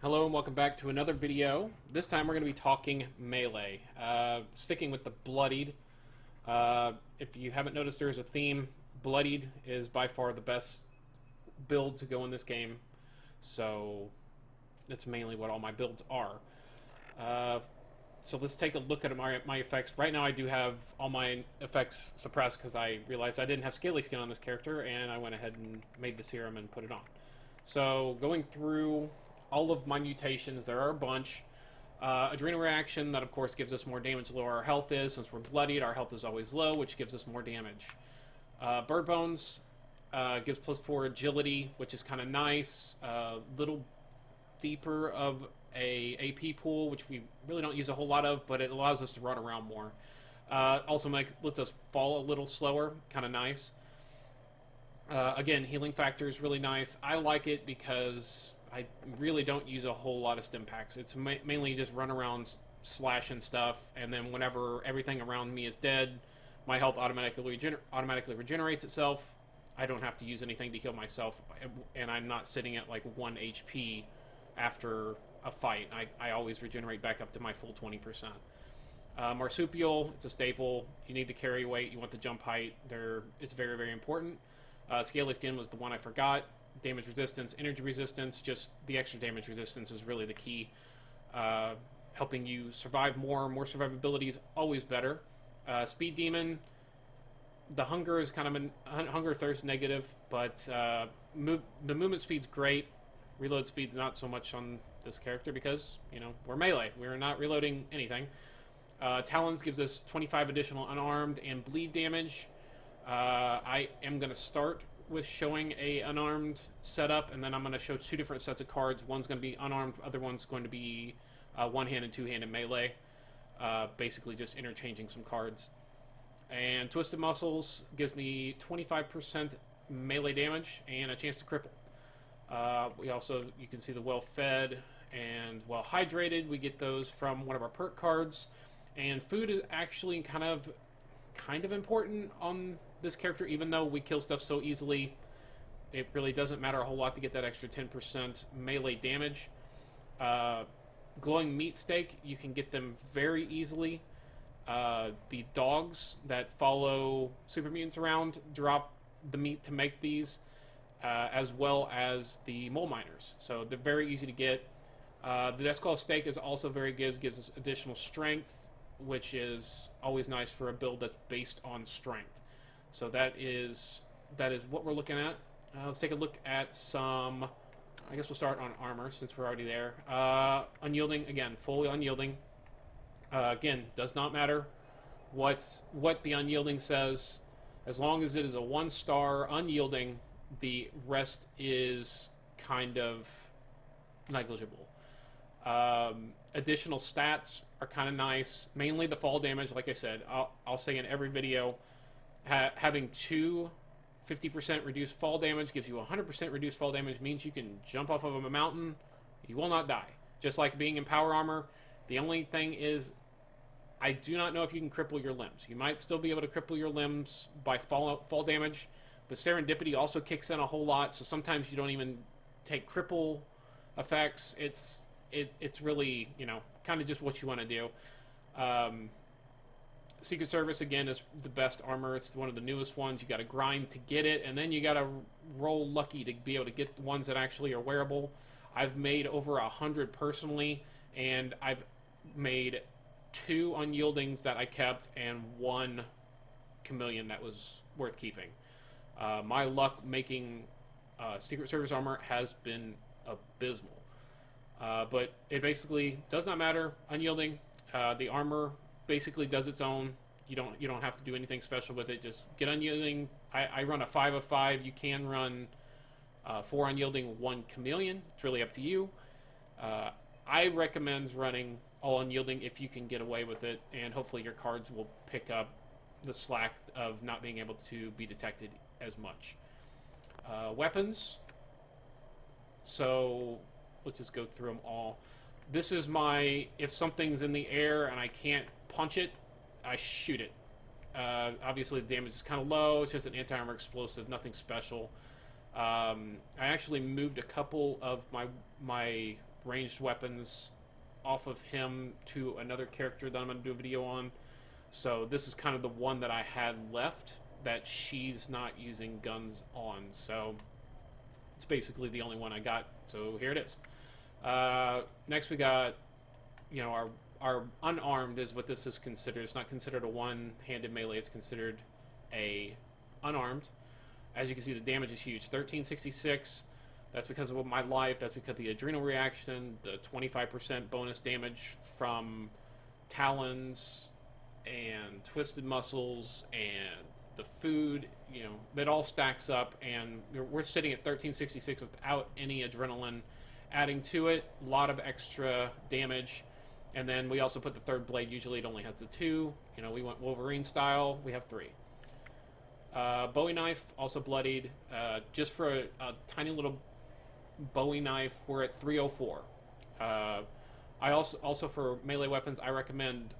Hello and welcome back to another video. This time we're going to be talking melee. Sticking with the Bloodied. If you haven't noticed, there's a theme. Bloodied is by far the best build to go in this game. So that's mainly what all my builds are. So let's take a look at my effects. Right now I do have all my effects suppressed because I realized I didn't have Scaly Skin on this character, and I went ahead and made the serum and put it on. So going through all of my mutations, there are a bunch. Adrenal reaction, that of course gives us more damage the lower our health is. Since we're bloodied, our health is always low, which gives us more damage. Bird bones gives +4 agility, which is kind of nice. Little deeper of a AP pool, which we really don't use a whole lot of, but it allows us to run around more. Also lets us fall a little slower, kind of nice. Again, healing factor is really nice. I like it because I really don't use a whole lot of stim packs. It's mainly just run around slashing stuff, and then whenever everything around me is dead, my health automatically regenerates itself. I don't have to use anything to heal myself, and I'm not sitting at like 1 HP after a fight. I always regenerate back up to my full 20%. Marsupial, it's a staple. You need the carry weight, you want the jump height. It's very, very important. Scaly Skin was the one I forgot. Damage resistance, energy resistance, just the extra damage resistance is really the key. Helping you survive more survivability is always better. Speed Demon, the hunger is kind of a hunger thirst negative, but the movement speed's great. Reload speed's not so much on this character because, you know, we're melee. We're not reloading anything. Talons gives us 25 additional unarmed and bleed damage. I am going to start with showing a unarmed setup, and then I'm going to show two different sets of cards. One's going to be unarmed, other one's going to be one-handed, two-handed melee. Basically just interchanging some cards. And Twisted Muscles gives me 25% melee damage and a chance to cripple. We also, you can see the well-fed and well-hydrated. We get those from one of our perk cards. And food is actually kind of important on this character, even though we kill stuff so easily. It really doesn't matter a whole lot to get that extra 10% melee damage. Glowing meat steak, you can get them very easily. The dogs that follow super mutants around drop the meat to make these, as well as the mole miners. So they're very easy to get. The Deathclaw steak is also very good, gives us additional strength, which is always nice for a build that's based on strength. So that is what we're looking at. Let's take a look at some. I guess we'll start on armor since we're already there. Unyielding, again, fully unyielding. Again, does not matter what the unyielding says, as long as it is a 1-star unyielding. The rest is kind of negligible. Additional stats are kind of nice. Mainly the fall damage, like I said. I'll say in every video, having two 50% reduced fall damage gives you 100% reduced fall damage, means you can jump off of a mountain. You will not die. Just like being in power armor. The only thing is, I do not know if you can cripple your limbs. You might still be able to cripple your limbs by fall damage, but serendipity also kicks in a whole lot, so sometimes you don't even take cripple effects. It's really, you know, kind of just what you want to do. Secret Service, again, is the best armor. It's one of the newest ones. You got to grind to get it, and then you got to roll lucky to be able to get the ones that actually are wearable. I've made over 100 personally, and I've made 2 unyieldings that I kept and 1 chameleon that was worth keeping. My luck making Secret Service armor has been abysmal. But it basically does not matter. Unyielding, the armor basically does its own. You don't have to do anything special with it. Just get unyielding. I run a 5 of 5. You can run 4 unyielding, 1 chameleon. It's really up to you. I recommend running all unyielding if you can get away with it, and hopefully your cards will pick up the slack of not being able to be detected as much. Weapons. So let's just go through them all. This is my, if something's in the air and I can't punch it, I shoot it. Obviously the damage is kind of low. It's just an anti-armor explosive, nothing special. I actually moved a couple of my ranged weapons off of him to another character that I'm going to do a video on. So this is kind of the one that I had left that she's not using guns on. So it's basically the only one I got. So here it is. Next we got, you know, our unarmed is what this is considered. It's not considered a one-handed melee. It's considered a unarmed. As you can see, the damage is huge. 1366. That's because of my life. That's because of the adrenal reaction, the 25% bonus damage from talons and twisted muscles and the food. You know, that all stacks up, and we're sitting at 1366 without any adrenaline adding to it. A lot of extra damage. And then we also put the third blade. Usually it only has the 2. You know, we went Wolverine style. We have 3. Bowie knife, also bloodied. Just for a tiny little Bowie knife, we're at 304. I also for melee weapons, I recommend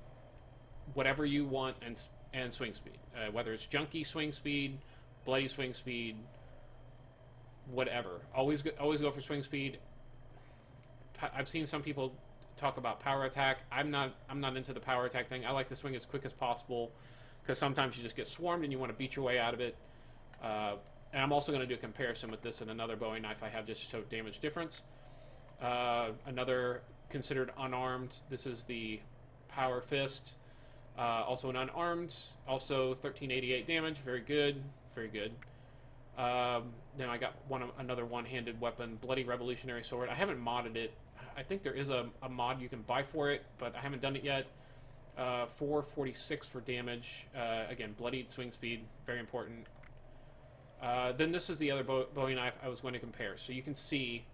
whatever you want and swing speed. Whether it's junky swing speed, bloody swing speed, whatever. Always go for swing speed. I've seen some people talk about power attack. I'm not into the power attack thing. I like to swing as quick as possible, because sometimes you just get swarmed and you want to beat your way out of it. And I'm also going to do a comparison with this and another Bowie knife I have just to show damage difference. Another considered unarmed. This is the Power Fist. Also an unarmed. Also 1388 damage. Very good. Very good. Then I got another one-handed weapon, Bloody Revolutionary Sword. I haven't modded it. I think there is a mod you can buy for it, but I haven't done it yet. 446 for damage. Again, bloodied swing speed, very important. Then this is the other Bowie knife I was going to compare. So you can see,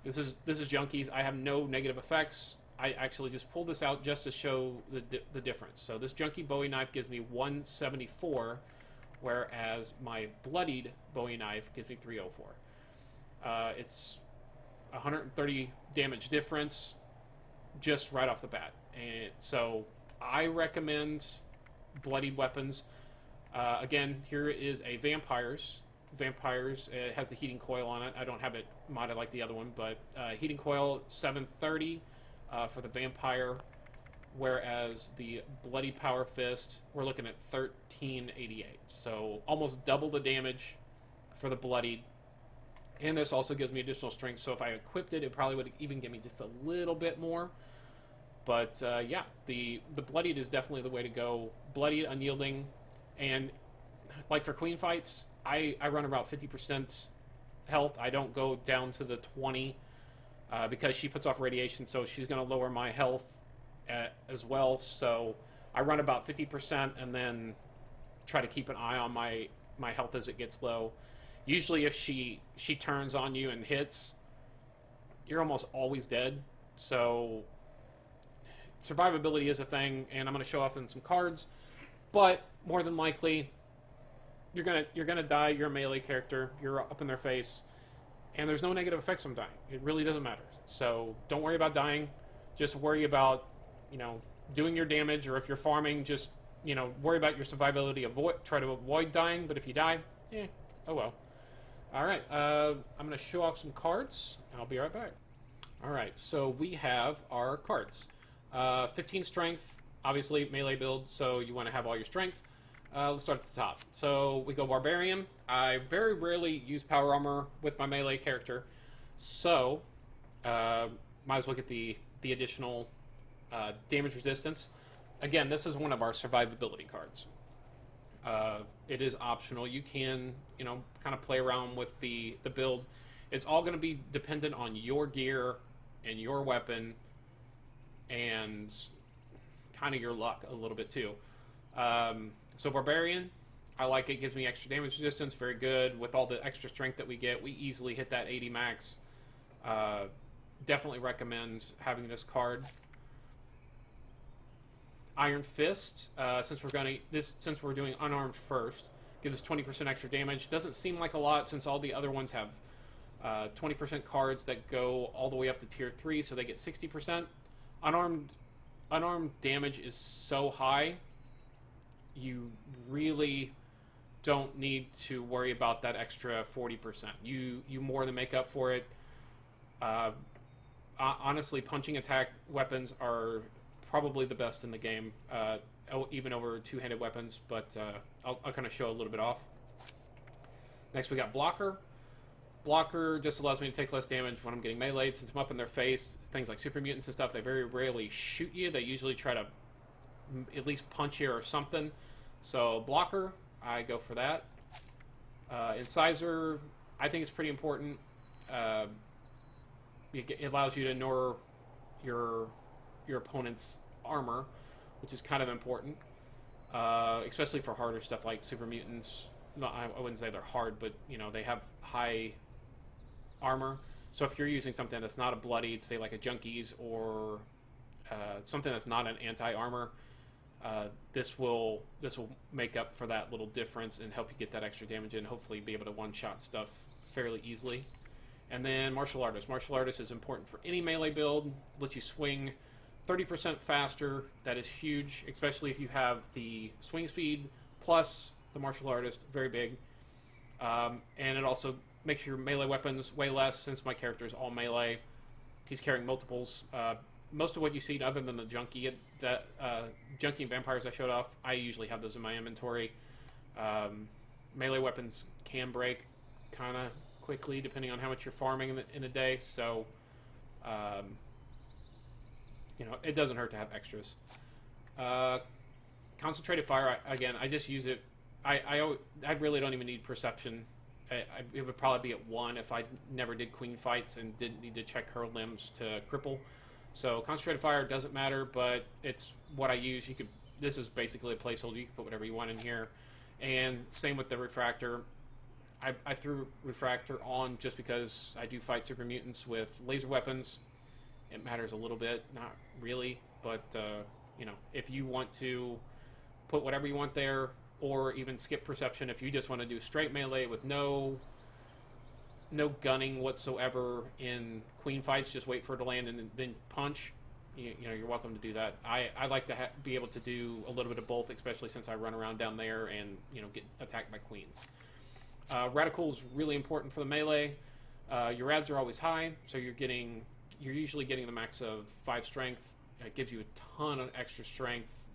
this is junkies. I have no negative effects. I actually just pulled this out just to show the difference. So this junky Bowie knife gives me 174, whereas my bloodied Bowie knife gives me 304. It's 130 damage difference just right off the bat. And so I recommend bloodied weapons. Again, here is a Vampires. It has the heating coil on it. I don't have it modded like the other one, but heating coil 730 for the Vampire, whereas the Bloody Power Fist, we're looking at 1388. So almost double the damage for the bloodied. And this also gives me additional strength, so if I equipped it, it probably would even give me just a little bit more. But yeah, the bloodied is definitely the way to go. Bloodied, unyielding, and like for queen fights, I run about 50% health. I don't go down to the 20 because she puts off radiation, so she's going to lower my health as well. So I run about 50% and then try to keep an eye on my health as it gets low. Usually if she turns on you and hits, you're almost always dead. So survivability is a thing, and I'm going to show off in some cards. But more than likely, you're gonna die. You're a melee character. You're up in their face, and there's no negative effects from dying. It really doesn't matter. So don't worry about dying. Just worry about, you know, doing your damage, or if you're farming, just, you know, worry about your survivability. Try to avoid dying. But if you die, oh well. All right. I'm gonna show off some cards, and I'll be right back. All right. So we have our cards. 15 strength. Obviously, melee build, so you want to have all your strength. Let's start at the top. So we go Barbarian. I very rarely use power armor with my melee character, so might as well get the additional damage resistance. Again, this is one of our survivability cards. It is optional. You can, you know, kind of play around with the build. It's all going to be dependent on your gear and your weapon and kind of your luck a little bit too. So Barbarian, I like it. Gives me extra damage resistance. Very good. With all the extra strength that we get, we easily hit that 80 max. Definitely recommend having this card. Iron Fist, since we're doing unarmed first, gives us 20% extra damage. Doesn't seem like a lot since all the other ones have 20% cards that go all the way up to tier 3, so they get 60%. Unarmed damage is so high, you really don't need to worry about that extra 40%. You more than make up for it. honestly, punching attack weapons are probably the best in the game, even over two-handed weapons, but I'll kind of show a little bit off. Next, we got blocker. Blocker just allows me to take less damage when I'm getting meleeed. Since I'm up in their face, things like super mutants and stuff, they very rarely shoot you. They usually try to at least punch you or something. So blocker, I go for that. Incisor, I think it's pretty important. It allows you to ignore your opponent's armor, which is kind of important, especially for harder stuff like super mutants. No, I wouldn't say they're hard, but you know they have high armor. So if you're using something that's not a bloodied, say like a junkies or something that's not an anti-armor, this will make up for that little difference and help you get that extra damage and hopefully be able to one-shot stuff fairly easily. And then martial artist. Martial artist is important for any melee build. Lets you swing 30% faster. That is huge, especially if you have the swing speed plus the martial artist. Very big. And it also makes your melee weapons way less, since my character is all melee. He's carrying multiples. Most of what you see, other than the junkie and vampires I showed off, I usually have those in my inventory. Melee weapons can break kind of quickly depending on how much you're farming in a day, so you know, it doesn't hurt to have extras. Concentrated fire, again, I just use it. I really don't even need perception. It would probably be at 1 if I never did queen fights and didn't need to check her limbs to cripple. So concentrated fire doesn't matter, but it's what I use. You could. This is basically a placeholder. You can put whatever you want in here. And same with the refractor. I threw refractor on just because I do fight super mutants with laser weapons. It matters a little bit, not really, but you know, if you want to put whatever you want there, or even skip perception if you just want to do straight melee with no gunning whatsoever in queen fights, just wait for it to land and then punch. You know, you're welcome to do that. I like to be able to do a little bit of both, especially since I run around down there and, you know, get attacked by queens. Radical is really important for the melee. Your ads are always high, so you're usually getting the max of 5 strength. It gives you a ton of extra strength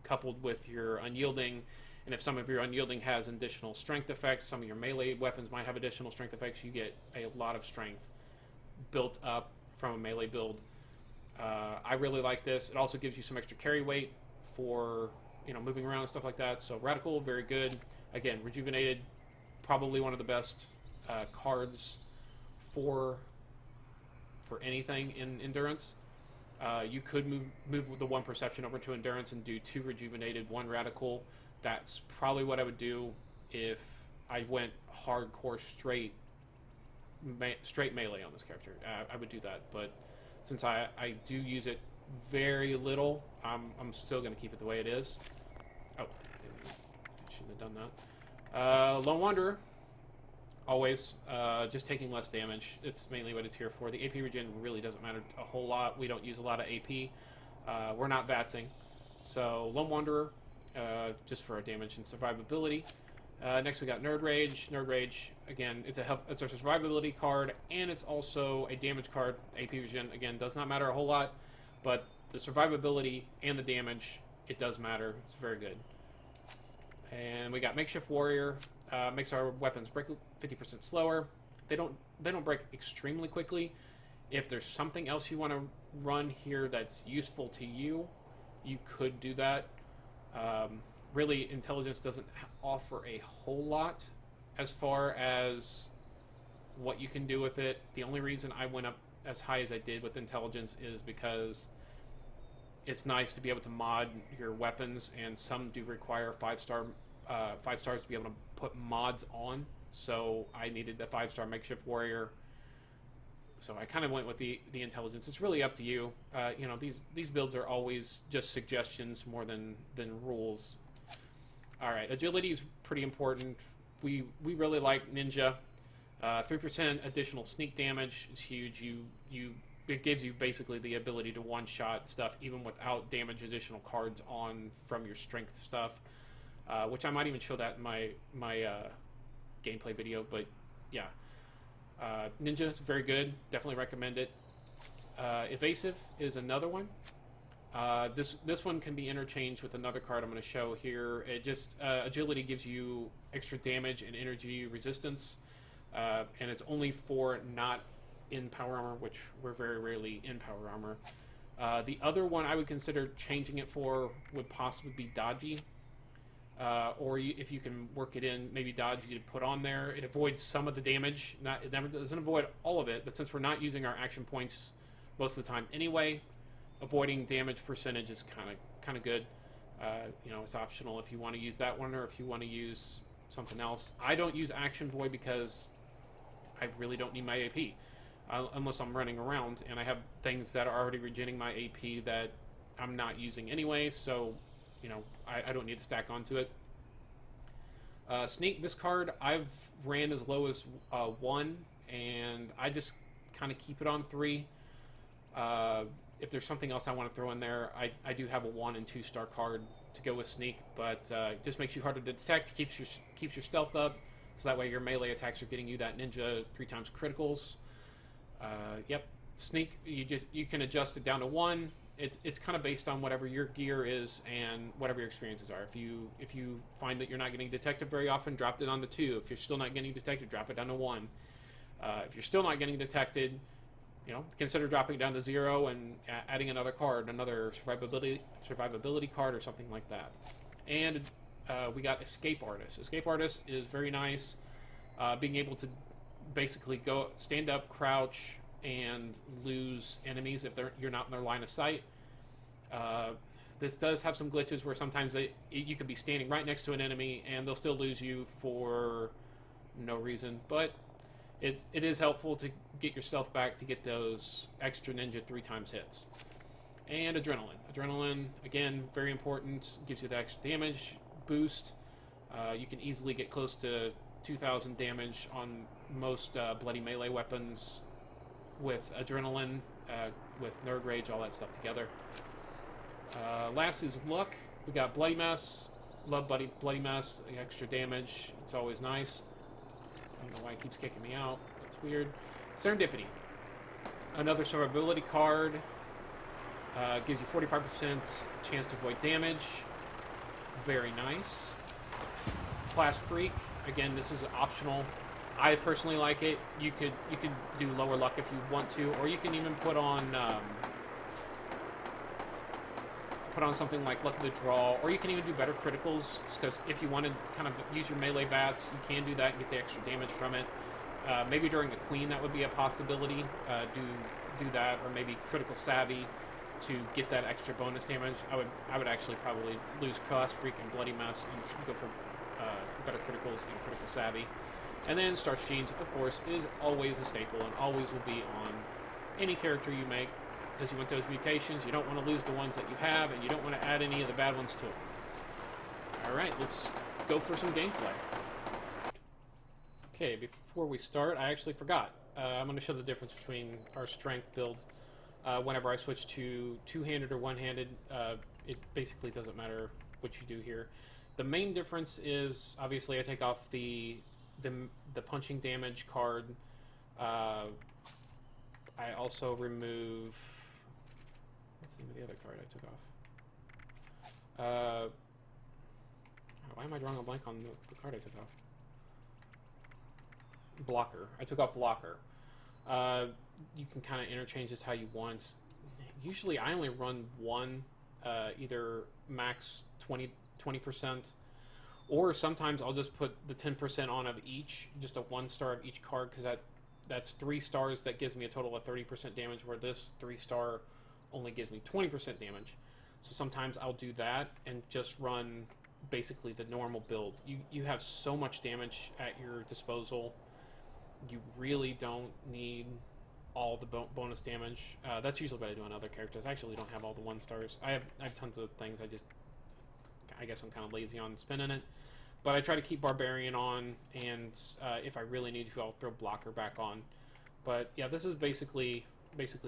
coupled with your unyielding. And if some of your unyielding has additional strength effects, some of your melee weapons might have additional strength effects, you get a lot of strength built up from a melee build. I really like this. It also gives you some extra carry weight for, you know, moving around and stuff like that. So Radical, very good. Again, Rejuvenated, probably one of the best cards for anything in Endurance. You could move the 1 Perception over to Endurance and do 2 Rejuvenated, 1 Radical. That's probably what I would do if I went hardcore straight melee on this character. I would do that, but since I do use it very little, I'm still going to keep it the way it is. Oh, shouldn't have done that. Lone Wanderer, always just taking less damage. It's mainly what it's here for. The AP regen really doesn't matter a whole lot. We don't use a lot of AP. We're not vatsing. So Lone Wanderer, just for our damage and survivability. Next we got Nerd Rage. Nerd Rage, again, it's a survivability card, and it's also a damage card. AP regen, again, does not matter a whole lot, but the survivability and the damage, it does matter. It's very good. And we got Makeshift Warrior. Makes our weapons break 50% slower. They don't break extremely quickly. If there's something else you want to run here that's useful to you, you could do that. Really, intelligence doesn't offer a whole lot as far as what you can do with it. The only reason I went up as high as I did with intelligence is because it's nice to be able to mod your weapons, and some do require 5 stars to be able to put mods on. So I needed the 5-star Makeshift Warrior. So I kind of went with the intelligence. It's really up to you. You know, these builds are always just suggestions more than rules. All right, agility is pretty important. We really like Ninja. 3% additional sneak damage is huge. It gives you basically the ability to one-shot stuff even without damage additional cards on from your strength stuff, which I might even show that in my gameplay video. But yeah, Ninja is very good. Definitely recommend it. Evasive is another one. This one can be interchanged with another card I'm going to show here. It just agility gives you extra damage and energy resistance, and it's only for not in power armor, which we're very rarely in power armor. The other one I would consider changing it for would possibly be dodgy, or if you can work it in, maybe dodgy to put on there. It avoids some of the damage. It never doesn't avoid all of it, but since we're not using our action points most of the time anyway, avoiding damage percentage is kind of good. You know, it's optional if you want to use that one or if you want to use something else. I don't use Action Boy because I really don't need my AP. Unless I'm running around and I have things that are already regenerating my AP that I'm not using anyway, so, you know, I don't need to stack onto it. Sneak, this card, I've ran as low as 1, and I just kind of keep it on 3. If there's something else I want to throw in there, I do have a 1 and 2 star card to go with Sneak, but it just makes you harder to detect, keeps your stealth up, so that way your melee attacks are getting you that ninja 3 times criticals. Yep, Sneak, you can adjust it down to 1. It's kind of based on whatever your gear is and whatever your experiences are. If you find that you're not getting detected very often, drop it on to 2. If you're still not getting detected, drop it down to 1. If you're still not getting detected, you know, consider dropping it down to 0 and adding another card, another survivability card or something like that. And we got Escape Artist. Escape Artist is very nice, being able to basically go stand up, crouch, and lose enemies if you're not in their line of sight. This does have some glitches where sometimes you could be standing right next to an enemy and they'll still lose you for no reason, but it is helpful to get your stealth back to get those extra ninja 3 times hits. And Adrenaline, again, very important, gives you the extra damage boost. You can easily get close to 2,000 damage on most bloody melee weapons with Adrenaline, with Nerd Rage, all that stuff together. Last is Luck. We got Bloody Mess. Love Bloody Mess. Extra damage. It's always nice. I don't know why it keeps kicking me out. That's weird. Serendipity. Another survivability card. Gives you 45% chance to avoid damage. Very nice. Class Freak. Again, this is optional. I personally like it. You could do lower luck if you want to, or you can even put on something like Luck of the Draw, or you can even do better criticals, because if you want to kind of use your melee bats, you can do that and get the extra damage from it. Maybe during a Queen that would be a possibility. Do that, or maybe Critical Savvy to get that extra bonus damage. I would actually probably lose Class Freak and Bloody Mess and go for better criticals and Critical Savvy. And then Starch Genes, of course, is always a staple and always will be on any character you make, because you want those mutations. You don't want to lose the ones that you have, and you don't want to add any of the bad ones to it. Alright, let's go for some gameplay. Okay, before we start, I actually forgot. I'm going to show the difference between our strength build. Whenever I switch to two-handed or one-handed, it basically doesn't matter what you do here. The main difference is, obviously, I take off the punching damage card. I also remove... What's the name of the other card I took off? Why am I drawing a blank on the card I took off? Blocker. I took off Blocker. You can kind of interchange this how you want. Usually I only run one, either max 20%, or sometimes I'll just put the 10% on of each, just a 1 star of each card, because that's 3 stars. That gives me a total of 30% damage, where this 3-star only gives me 20% damage. So sometimes I'll do that and just run basically the normal build. You have so much damage at your disposal. You really don't need all the bonus damage. That's usually what I do on other characters. I actually don't have all the 1 stars. I have tons of things. I guess I'm kind of lazy on spinning it, but I try to keep Barbarian on, and if I really need to, I'll throw Blocker back on. But yeah, this is basically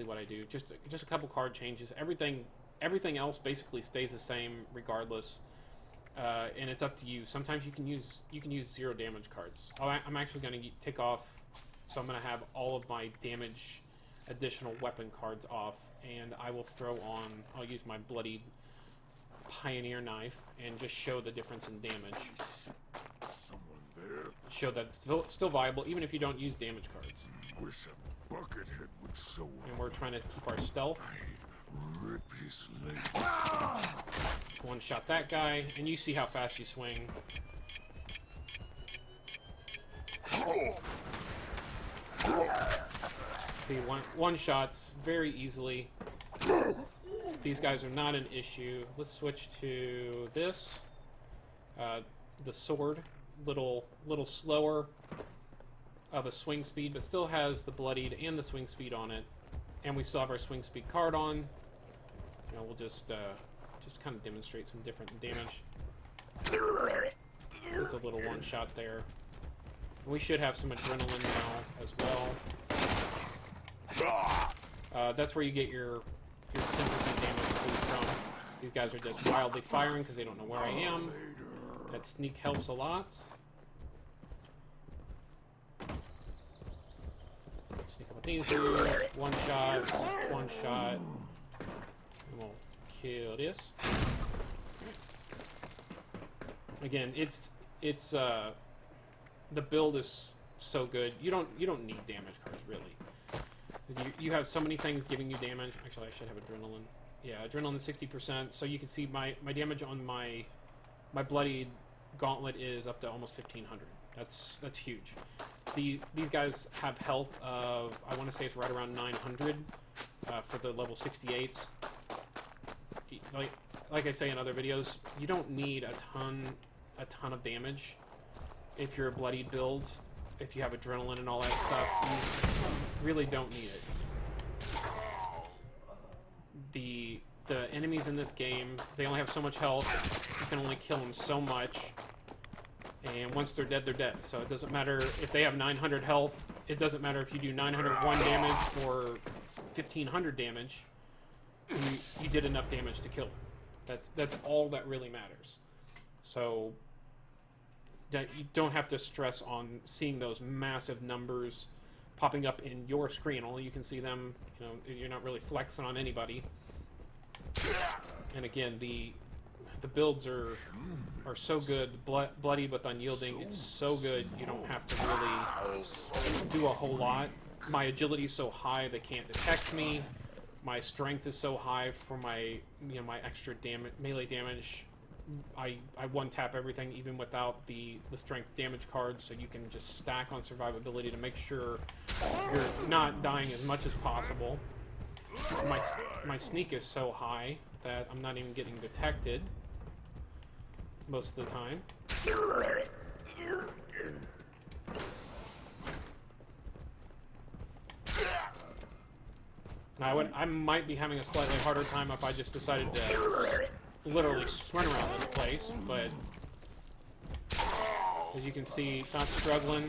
what I do. Just a couple card changes. Everything else basically stays the same regardless, and it's up to you. Sometimes you can use 0 damage cards. I'm actually going to take off. So I'm going to have all of my damage additional weapon cards off, and I will throw on, I'll use my Bloodied Pioneer Knife and just show the difference in damage. Someone there. Show that it's still viable, even if you don't use damage cards. Wish a buckethead would show up. And we're trying to keep our stealth. I'd rip his leg. One-shot that guy, and you see how fast you swing. See, one shots very easily. These guys are not an issue. Let's switch to this. The sword, little slower of a swing speed, but still has the Bloodied and the swing speed on it. And we still have our swing speed card on. You know, we'll just kind of demonstrate some different damage. There's a little one shot there. We should have some adrenaline now as well. That's where you get your 10% damage boost from. These guys are just wildly firing because they don't know where I am. That sneak helps a lot. Sneak up with these here. One shot. And we'll kill this. Again, it's the build is so good. You don't need damage cards really. You have so many things giving you damage. Actually, I should have adrenaline. Yeah, adrenaline 60%. So you can see my damage on my Bloodied Gauntlet is up to almost 1500. That's huge. These guys have health of, I want to say it's right around 900 for the level 68s. Like I say in other videos, you don't need a ton of damage if you're a Bloodied build. If you have adrenaline and all that stuff, you really don't need it. The enemies in this game, they only have so much health. You can only kill them so much. And once they're dead, they're dead. So it doesn't matter if they have 900 health. It doesn't matter if you do 901 damage or 1500 damage. You did enough damage to kill them. That's all that really matters. So that you don't have to stress on seeing those massive numbers popping up in your screen. Only you can see them. You know, you're not really flexing on anybody. And again, the builds are so good. Bloody but unyielding. It's so good. You don't have to really do a whole lot. My agility is so high they can't detect me. My strength is so high for my my extra melee damage. I one tap everything even without the strength damage cards, so you can just stack on survivability to make sure you're not dying as much as possible. My sneak is so high that I'm not even getting detected most of the time. Now I might be having a slightly harder time if I just decided to literally sprint around this place, but as you can see, not struggling.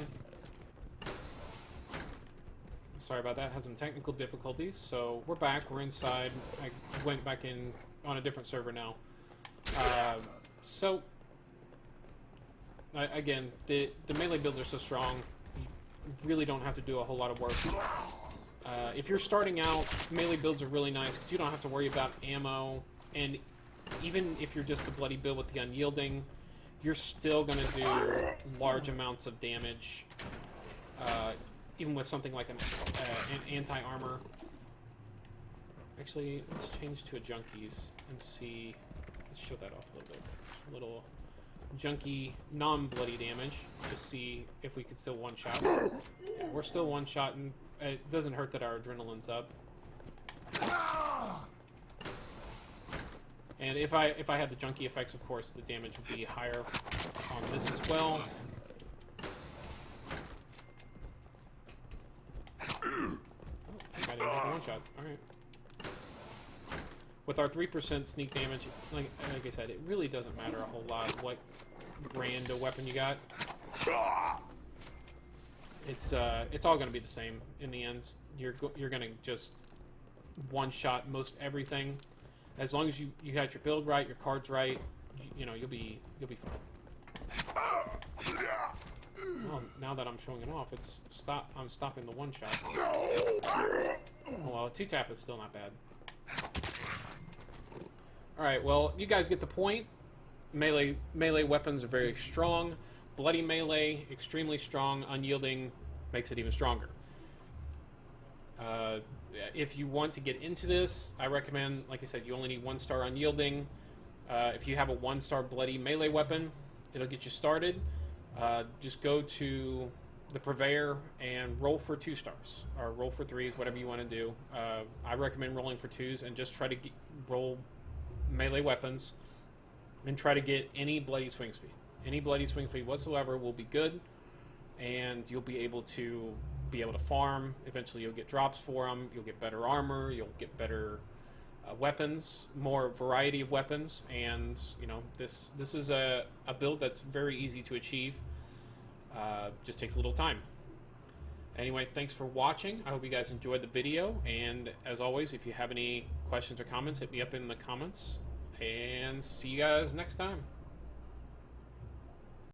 Sorry about that, had some technical difficulties, so we're back, we're inside. I went back in on a different server now. So, again, the melee builds are so strong, you really don't have to do a whole lot of work. If you're starting out, melee builds are really nice because you don't have to worry about ammo, and even if you're just a bloody build with the unyielding, you're still going to do large amounts of damage, even with something like an anti-armor. Actually, let's change to a junkies and see. Let's show that off a little bit. A little junkie non-bloody damage. Just see if we could still one-shot. Yeah, we're still one-shotting. It doesn't hurt that our adrenaline's up. And if I had the junkie effects, of course, the damage would be higher on this as well. Oh, I didn't make a one-shot. Alright. With our 3% sneak damage, like I said, it really doesn't matter a whole lot what brand of weapon you got. It's all going to be the same in the end. You're going to just one-shot most everything. As long as you had your build right, your cards right, you'll be fine. Well, now that I'm showing it off, it's stop. I'm stopping the one shots. Oh, well, 2-tap is still not bad. Alright, well, you guys get the point. Melee weapons are very strong. Bloody melee, extremely strong. Unyielding makes it even stronger. If you want to get into this, I recommend, like I said, you only need 1-star unyielding. If you have a 1-star bloody melee weapon, it'll get you started. Just go to the purveyor and roll for 2 stars, or roll for 3s, whatever you want to do. I recommend rolling for 2s and just try to roll melee weapons and try to get any bloody swing speed. Any bloody swing speed whatsoever will be good, and you'll be able to farm. Eventually you'll get drops for them, you'll get better armor, you'll get better weapons, more variety of weapons, and you know, this is a build that's very easy to achieve. Just takes a little time. Anyway, thanks for watching. I hope you guys enjoyed the video, and as always, if you have any questions or comments, hit me up in the comments, and see you guys next time.